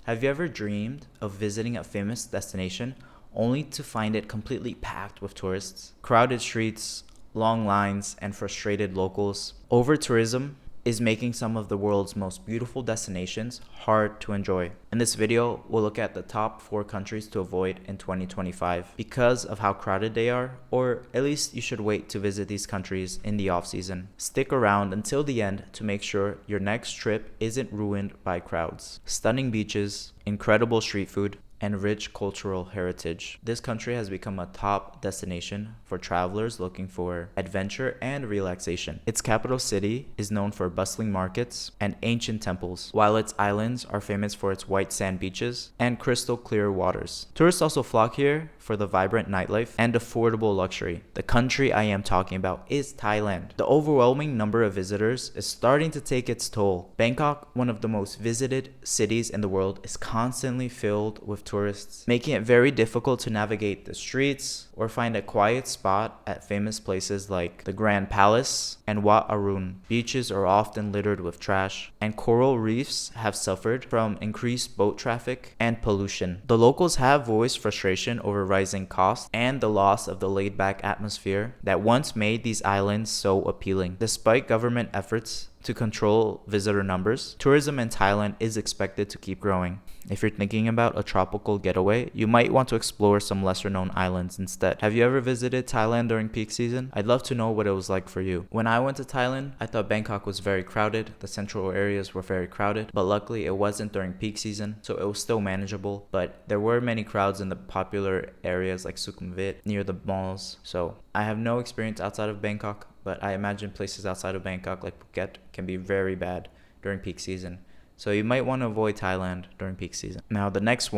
Have you ever dreamed of visiting a famous destination only to find it completely packed with tourists? Crowded streets, long lines, and frustrated locals. Overtourism is making some of the world's most beautiful destinations hard to enjoy. In this video, we'll look at the top 4 countries to avoid in 2025 because of how crowded they are, or at least you should wait to visit these countries in the off-season. Stick around until the end to make sure your next trip isn't ruined by crowds. Stunning beaches, incredible street food, and rich cultural heritage. This country has become a top destination for travelers looking for adventure and relaxation. Its capital city is known for bustling markets and ancient temples, while its islands are famous for its white sand beaches and crystal clear waters. Tourists also flock here for the vibrant nightlife and affordable luxury. The country I am talking about is Thailand. The overwhelming number of visitors is starting to take its toll. Bangkok, one of the most visited cities in the world, is constantly filled with tourists, making it very difficult to navigate the streets or find a quiet spot at famous places like the Grand Palace and Wat Arun. Beaches are often littered with trash, and coral reefs have suffered from increased boat traffic and pollution. The locals have voiced frustration over rising costs and the loss of the laid-back atmosphere that once made these islands so appealing. Despite government efforts to control visitor numbers, tourism in Thailand is expected to keep growing. If you're thinking about a tropical getaway, you might want to explore some lesser-known islands instead. Have you ever visited Thailand during peak season? I'd love to know what it was like for you. When I went to Thailand, I thought Bangkok was very crowded. The central areas were very crowded, but luckily it wasn't during peak season, so it was still manageable. But there were many crowds in the popular areas like Sukhumvit, near the malls. So I have no experience outside of Bangkok, but I imagine places outside of Bangkok like Phuket can be very bad during peak season. So you might want to avoid Thailand during peak season. Now the next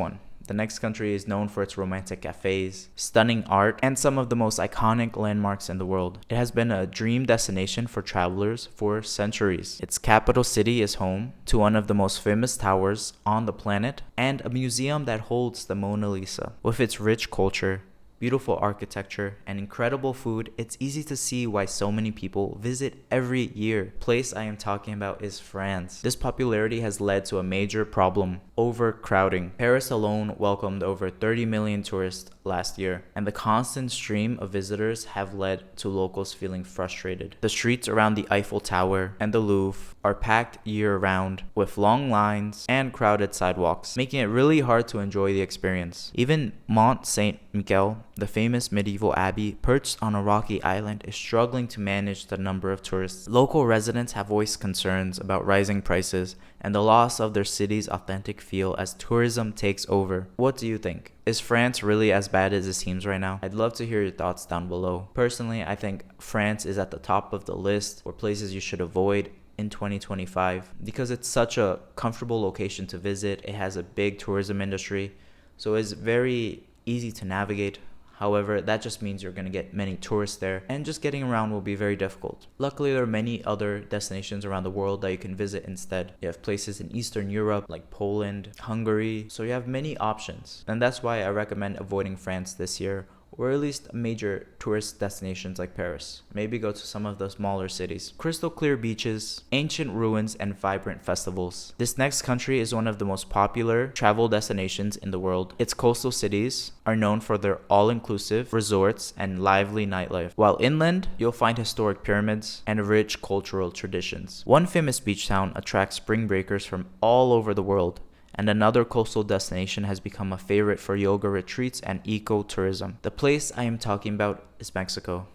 country is known for its romantic cafes, stunning art, and some of the most iconic landmarks in the world. It has been a dream destination for travelers for centuries. Its capital city is home to one of the most famous towers on the planet and a museum that holds the Mona Lisa. With its rich culture, beautiful architecture, and incredible food, it's easy to see why so many people visit every year. The place I am talking about is France. This popularity has led to a major problem: overcrowding. Paris alone welcomed over 30 million tourists last year, and the constant stream of visitors have led to locals feeling frustrated. The streets around the Eiffel Tower and the Louvre are packed year-round with long lines and crowded sidewalks, making it really hard to enjoy the experience. Even Mont Saint-Michel, the famous medieval abbey perched on a rocky island, is struggling to manage the number of tourists. Local residents have voiced concerns about rising prices and the loss of their city's authentic feel as tourism takes over. What do you think? Is France really as bad as it seems right now? I'd love to hear your thoughts down below. Personally, I think France is at the top of the list for places you should avoid in 2025 because it's such a comfortable location to visit. It has a big tourism industry, so it's very easy to navigate. However, that just means you're going to get many tourists there, and just getting around will be very difficult. Luckily, there are many other destinations around the world that you can visit instead. You have places in Eastern Europe like Poland, Hungary, so you have many options. And that's why I recommend avoiding France this year, or at least major tourist destinations like Paris. Maybe go to some of the smaller cities. Crystal clear beaches, ancient ruins, and vibrant festivals. This next country is one of the most popular travel destinations in the world. Its coastal cities are known for their all-inclusive resorts and lively nightlife, while inland, you'll find historic pyramids and rich cultural traditions. One famous beach town attracts spring breakers from all over the world, and another coastal destination has become a favorite for yoga retreats and eco-tourism. The place I am talking about is Mexico,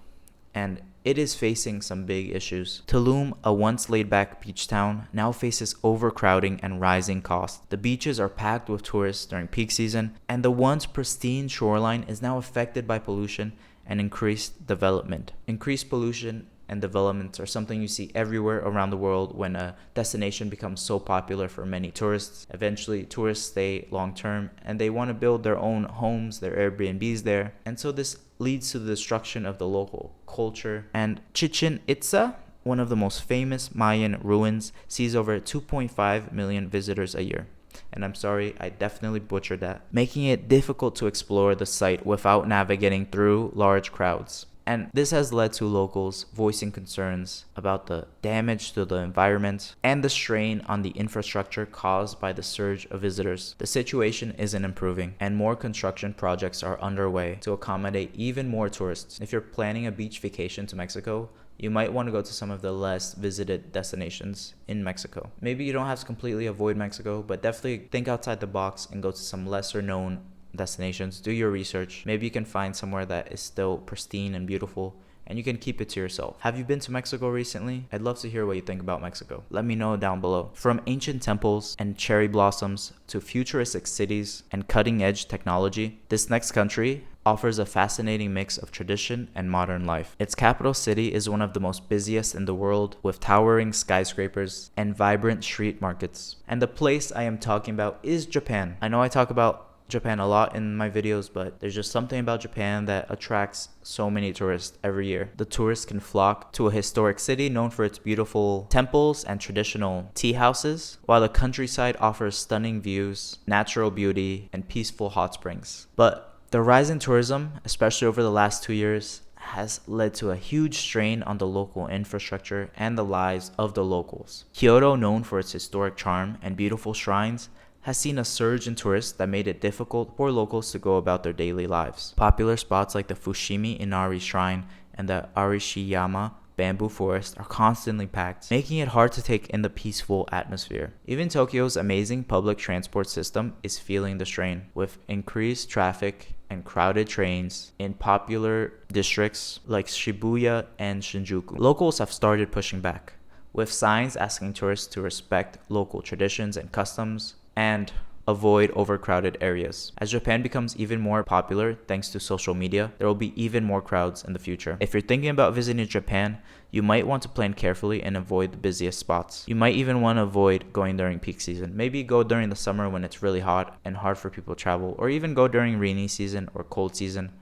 and it is facing some big issues. Tulum, a once laid-back beach town, now faces overcrowding and rising costs. The beaches are packed with tourists during peak season, and the once pristine shoreline is now affected by pollution and increased development. Increased pollution and developments are something you see everywhere around the world when a destination becomes so popular for many tourists. Eventually, tourists stay long term and they want to build their own homes, their Airbnbs there. And so this leads to the destruction of the local culture. And Chichen Itza, one of the most famous Mayan ruins, sees over 2.5 million visitors a year. And I'm sorry, I definitely butchered that, making it difficult to explore the site without navigating through large crowds. And this has led to locals voicing concerns about the damage to the environment and the strain on the infrastructure caused by the surge of visitors. The situation isn't improving, and more construction projects are underway to accommodate even more tourists. If you're planning a beach vacation to Mexico, you might want to go to some of the less visited destinations in Mexico. Maybe you don't have to completely avoid Mexico, but definitely think outside the box and go to some lesser known destinations. Do your research. Maybe you can find somewhere that is still pristine and beautiful, and you can keep it to yourself. Have you been to Mexico recently? I'd love to hear what you think about Mexico. Let me know down below. From ancient temples and cherry blossoms to futuristic cities and cutting-edge technology, this next country offers a fascinating mix of tradition and modern life. Its capital city is one of the most busiest in the world, with towering skyscrapers and vibrant street markets. And the place I am talking about is Japan. I know I talk about Japan a lot in my videos, but there's just something about Japan that attracts so many tourists every year. The tourists can flock to a historic city known for its beautiful temples and traditional tea houses, while the countryside offers stunning views, natural beauty, and peaceful hot springs. But the rise in tourism, especially over the last 2 years, has led to a huge strain on the local infrastructure and the lives of the locals. Kyoto, known for its historic charm and beautiful shrines, has seen a surge in tourists that made it difficult for locals to go about their daily lives. Popular spots like the Fushimi Inari Shrine and the Arishiyama bamboo forest are constantly packed, making it hard to take in the peaceful atmosphere. Even Tokyo's amazing public transport system is feeling the strain, with increased traffic and crowded trains in popular districts like Shibuya and Shinjuku. Locals have started pushing back, with signs asking tourists to respect local traditions and customs and avoid overcrowded areas. As Japan becomes even more popular thanks to social media, there will be even more crowds in the future. If you're thinking about visiting Japan, you might want to plan carefully and avoid the busiest spots. You might even want to avoid going during peak season. Maybe go during the summer when it's really hot and hard for people to travel, or even go during rainy season or cold season.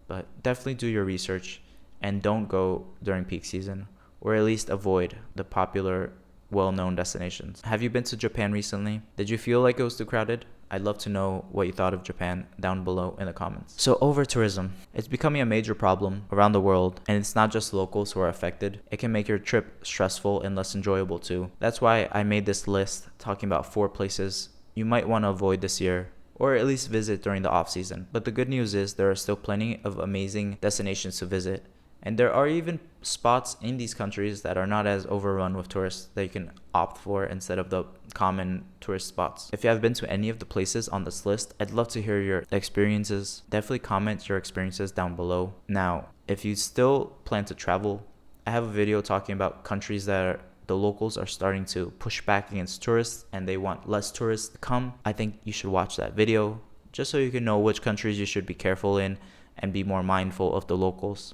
But definitely do your research and don't go during peak season, or at least avoid the popular well-known destinations. Have you been to Japan recently? Did you feel like it was too crowded? I'd love to know what you thought of Japan down below in the comments. So over-tourism. It's becoming a major problem around the world, and it's not just locals who are affected. It can make your trip stressful and less enjoyable too. That's why I made this list talking about 4 places you might want to avoid this year, or at least visit during the off-season. But the good news is there are still plenty of amazing destinations to visit. And there are even spots in these countries that are not as overrun with tourists that you can opt for instead of the common tourist spots. If you have been to any of the places on this list, I'd love to hear your experiences. Definitely comment your experiences down below. Now, if you still plan to travel, I have a video talking about countries that the locals are starting to push back against tourists and they want less tourists to come. I think you should watch that video just so you can know which countries you should be careful in and be more mindful of the locals.